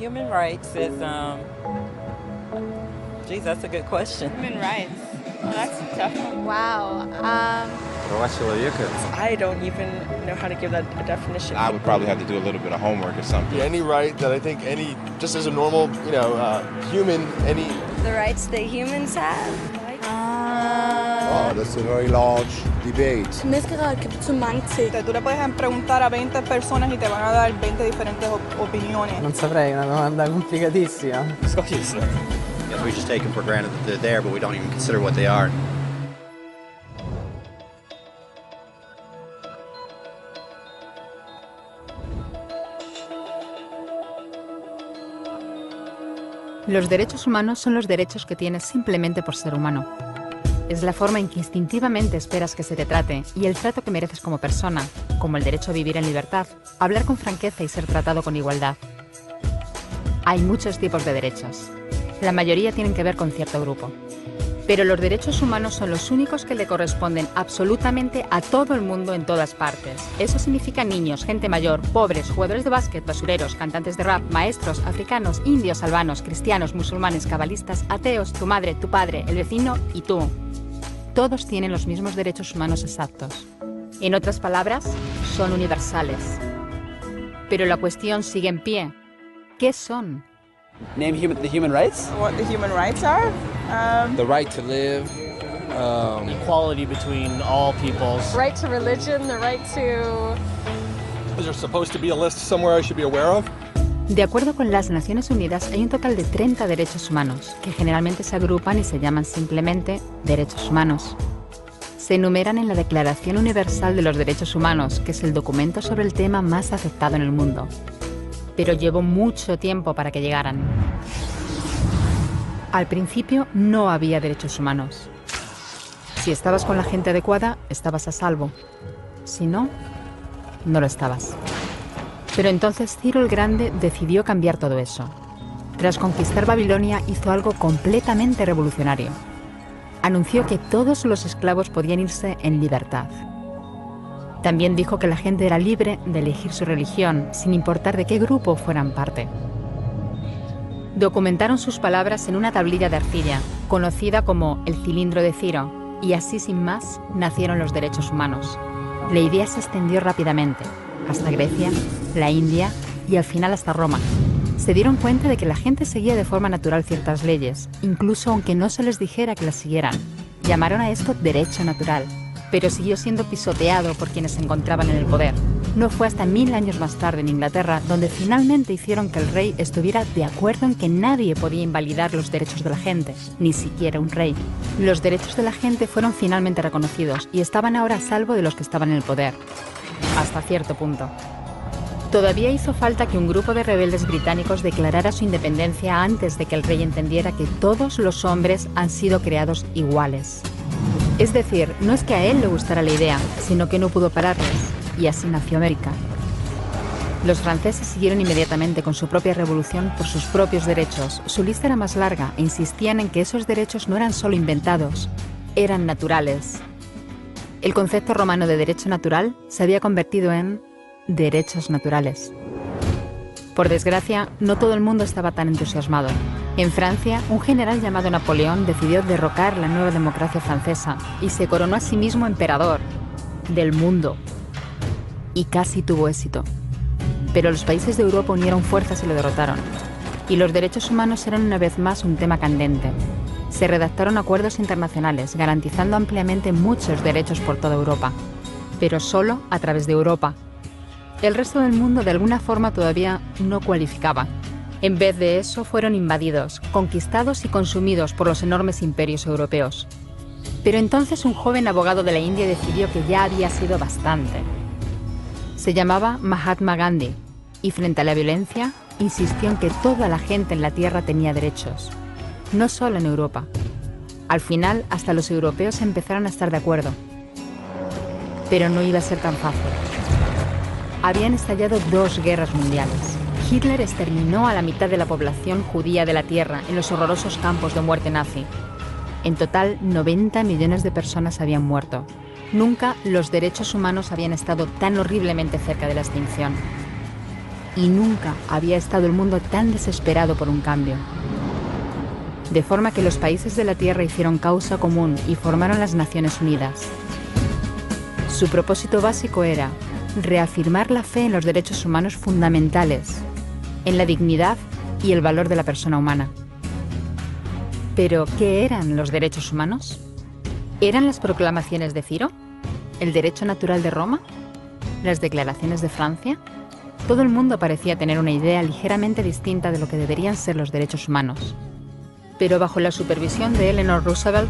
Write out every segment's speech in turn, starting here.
Human rights is, geez, that's a good question. Human rights. Well, that's a tough one. Wow. Права человека. I don't even know how to give that a definition. I would probably have to do a little bit of homework or something. Any right that I think just as a normal, human, The rights that humans have. Oh, that's a very large debate. Menneskerettigheder kan betyde mange ting. Tú le puedes preguntar a 20 personas y te van a dar 20 diferentes opiniones. Non saprei, una domanda complicatissima. Yes, we just take them for granted that they're there, but we don't even consider what they are. Los derechos humanos son los derechos que tienes simplemente por ser humano. Es la forma en que instintivamente esperas que se te trate y el trato que mereces como persona, como el derecho a vivir en libertad, hablar con franqueza y ser tratado con igualdad. Hay muchos tipos de derechos. La mayoría tienen que ver con cierto grupo. Pero los derechos humanos son los únicos que le corresponden absolutamente a todo el mundo en todas partes. Eso significa niños, gente mayor, pobres, jugadores de básquet, basureros, cantantes de rap, maestros, africanos, indios, albanos, cristianos, musulmanes, cabalistas, ateos, tu madre, tu padre, el vecino y tú. Todos tienen los mismos derechos humanos exactos. En otras palabras, son universales. Pero la cuestión sigue en pie. ¿Qué son? Name the human rights? What the human rights are? the right to live. Equality between all peoples. Right to religion, the right to... Is there supposed to be a list somewhere I should be aware of? De acuerdo con las Naciones Unidas, hay un total de 30 derechos humanos, que generalmente se agrupan y se llaman simplemente derechos humanos. Se enumeran en la Declaración Universal de los Derechos Humanos, que es el documento sobre el tema más aceptado en el mundo. Pero llevó mucho tiempo para que llegaran. Al principio no había derechos humanos. Si estabas con la gente adecuada, estabas a salvo. Si no, no lo estabas. Pero entonces Ciro el Grande decidió cambiar todo eso. Tras conquistar Babilonia, hizo algo completamente revolucionario. Anunció que todos los esclavos podían irse en libertad. También dijo que la gente era libre de elegir su religión, sin importar de qué grupo fueran parte. Documentaron sus palabras en una tablilla de arcilla, conocida como el cilindro de Ciro, y así sin más nacieron los derechos humanos. La idea se extendió rápidamente, hasta Grecia, la India y al final hasta Roma. Se dieron cuenta de que la gente seguía de forma natural ciertas leyes, incluso aunque no se les dijera que las siguieran. Llamaron a esto derecho natural, pero siguió siendo pisoteado por quienes se encontraban en el poder. No fue hasta 1000 años más tarde en Inglaterra donde finalmente hicieron que el rey estuviera de acuerdo en que nadie podía invalidar los derechos de la gente, ni siquiera un rey. Los derechos de la gente fueron finalmente reconocidos y estaban ahora a salvo de los que estaban en el poder. Hasta cierto punto. Todavía hizo falta que un grupo de rebeldes británicos declarara su independencia antes de que el rey entendiera que todos los hombres han sido creados iguales. Es decir, no es que a él le gustara la idea, sino que no pudo pararles, y así nació América. Los franceses siguieron inmediatamente con su propia revolución por sus propios derechos. Su lista era más larga e insistían en que esos derechos no eran solo inventados, eran naturales. El concepto romano de derecho natural se había convertido en derechos naturales. Por desgracia, no todo el mundo estaba tan entusiasmado. En Francia, un general llamado Napoleón decidió derrocar la nueva democracia francesa y se coronó a sí mismo emperador del mundo. Y casi tuvo éxito. Pero los países de Europa unieron fuerzas y lo derrotaron. Y los derechos humanos eran una vez más un tema candente. Se redactaron acuerdos internacionales garantizando ampliamente muchos derechos por toda Europa, pero solo a través de Europa. El resto del mundo de alguna forma todavía no cualificaba. En vez de eso fueron invadidos, conquistados y consumidos por los enormes imperios europeos. Pero entonces un joven abogado de la India decidió que ya había sido bastante. Se llamaba Mahatma Gandhi y frente a la violencia insistió en que toda la gente en la tierra tenía derechos. No solo en Europa. Al final, hasta los europeos empezaron a estar de acuerdo. Pero no iba a ser tan fácil. Habían estallado 2 guerras mundiales. Hitler exterminó a la mitad de la población judía de la Tierra en los horrorosos campos de muerte nazi. En total, 90 millones de personas habían muerto. Nunca los derechos humanos habían estado tan horriblemente cerca de la extinción. y nunca había estado el mundo tan desesperado por un cambio. De forma que los países de la Tierra hicieron causa común y formaron las Naciones Unidas. Su propósito básico era reafirmar la fe en los derechos humanos fundamentales, en la dignidad y el valor de la persona humana. ¿Pero qué eran los derechos humanos? ¿Eran las proclamaciones de Ciro? ¿El derecho natural de Roma? ¿Las declaraciones de Francia? Todo el mundo parecía tener una idea ligeramente distinta de lo que deberían ser los derechos humanos. Pero bajo la supervisión de Eleanor Roosevelt,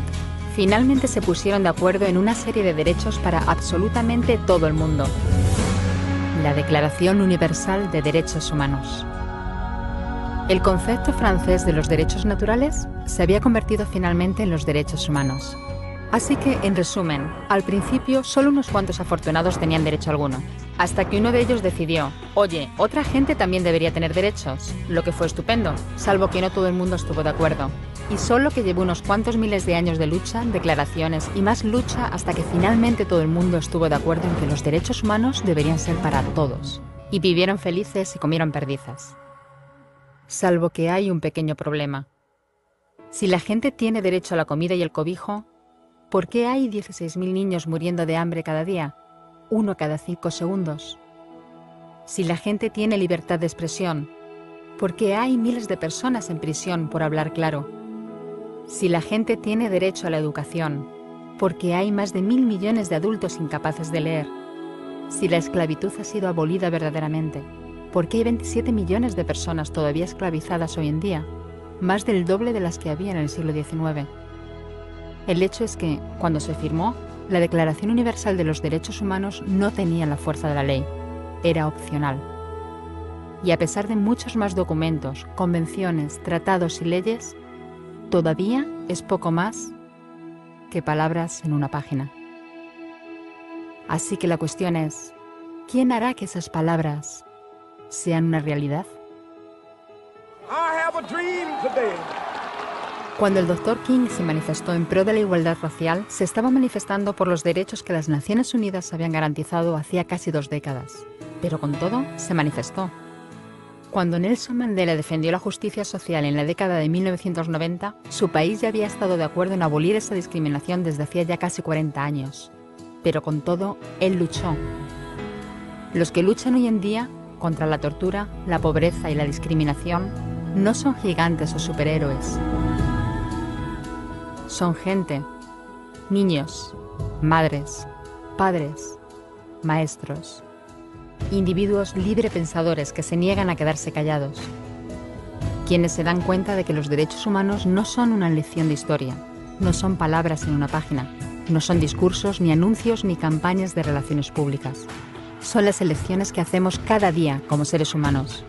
finalmente se pusieron de acuerdo en una serie de derechos para absolutamente todo el mundo. La Declaración Universal de Derechos Humanos. El concepto francés de los derechos naturales se había convertido finalmente en los derechos humanos. Así que, en resumen, al principio solo unos cuantos afortunados tenían derecho alguno, hasta que uno de ellos decidió, oye, otra gente también debería tener derechos, lo que fue estupendo, salvo que no todo el mundo estuvo de acuerdo. Y solo que llevó unos cuantos miles de años de lucha, declaraciones y más lucha hasta que finalmente todo el mundo estuvo de acuerdo en que los derechos humanos deberían ser para todos. Y vivieron felices y comieron perdices. Salvo que hay un pequeño problema. Si la gente tiene derecho a la comida y el cobijo, ¿por qué hay 16.000 niños muriendo de hambre cada día? 1 cada 5 segundos. Si la gente tiene libertad de expresión, ¿por qué hay miles de personas en prisión por hablar claro? Si la gente tiene derecho a la educación, ¿por qué hay más de 1.000 millones de adultos incapaces de leer? Si la esclavitud ha sido abolida verdaderamente, ¿por qué hay 27 millones de personas todavía esclavizadas hoy en día? Más del doble de las que había en el siglo XIX. El hecho es que, cuando se firmó, la Declaración Universal de los Derechos Humanos no tenía la fuerza de la ley. Era opcional. Y a pesar de muchos más documentos, convenciones, tratados y leyes, todavía es poco más que palabras en una página. Así que la cuestión es, ¿quién hará que esas palabras sean una realidad? Cuando el Dr. King se manifestó en pro de la igualdad racial, se estaba manifestando por los derechos que las Naciones Unidas habían garantizado hacía casi 2 décadas. Pero con todo, se manifestó. Cuando Nelson Mandela defendió la justicia social en la década de 1990, su país ya había estado de acuerdo en abolir esa discriminación desde hacía ya casi 40 años. Pero con todo, él luchó. Los que luchan hoy en día contra la tortura, la pobreza y la discriminación no son gigantes o superhéroes. Son gente, niños, madres, padres, maestros, individuos librepensadores que se niegan a quedarse callados, quienes se dan cuenta de que los derechos humanos no son una lección de historia, no son palabras en una página, no son discursos, ni anuncios, ni campañas de relaciones públicas. Son las elecciones que hacemos cada día como seres humanos.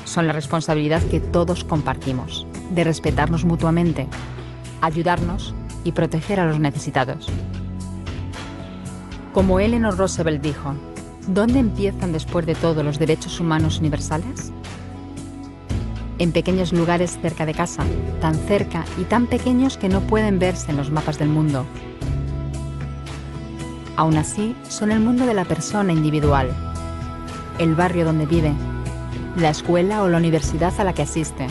Son la responsabilidad que todos compartimos, de respetarnos mutuamente, ayudarnos y proteger a los necesitados. Como Eleanor Roosevelt dijo, ¿dónde empiezan después de todo los derechos humanos universales? En pequeños lugares cerca de casa, tan cerca y tan pequeños que no pueden verse en los mapas del mundo. Aún así, son el mundo de la persona individual, el barrio donde vive, la escuela o la universidad a la que asiste,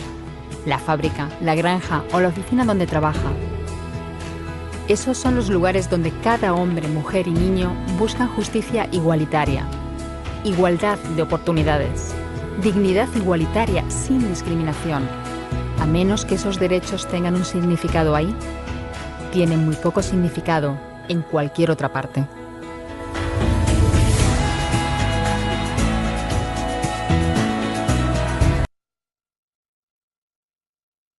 la fábrica, la granja o la oficina donde trabaja. Esos son los lugares donde cada hombre, mujer y niño buscan justicia igualitaria, igualdad de oportunidades, dignidad igualitaria sin discriminación. A menos que esos derechos tengan un significado ahí, tienen muy poco significado en cualquier otra parte.